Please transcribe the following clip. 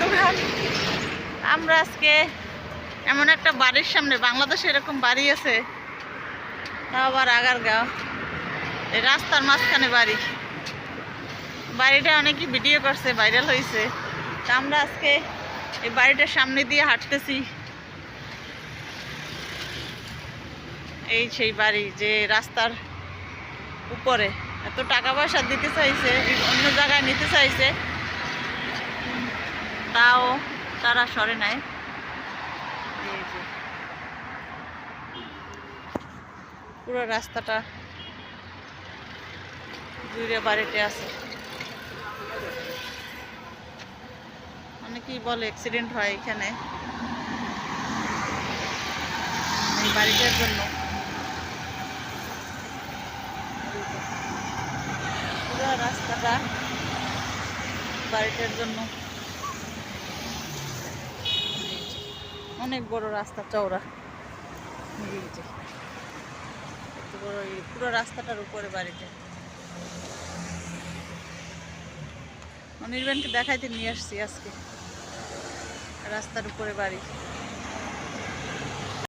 দোকান। আমরা আজকে এমন একটা বাড়ির সামনে, বাংলাদেশে এরকম বাড়ি আছে, তাও আবার আগারগাঁও, এই রাস্তার মাঝখানে বাড়ি। বাড়িটা অনেকেই ভিডিও করছে, ভাইরাল হয়েছে। তা আমরা আজকে এই বাড়িটার সামনে দিয়ে হাঁটতেছি। এই সেই বাড়ি যে রাস্তার উপরে এত টাকা পয়সা দিতে চাইছে, অন্য জায়গায় নিতে চাইছে, তাও তারা সরে নেয়। এই যে পুরো রাস্তাটা জুড়ে বাড়িতে আছে। অনেকেই বলে অ্যাক্সিডেন্ট হয় এখানে এই বাড়িটার জন্য। পুরো রাস্তাটা বাড়িটার জন্য। অনেক বড় রাস্তা, চওড়া। এই যে এত বড়, এই পুরো রাস্তাটার উপরে বাড়িটা। অনির্বাণকে দেখাইতে নিয়ে আসছি আজকে, রাস্তার উপরে বাড়ি।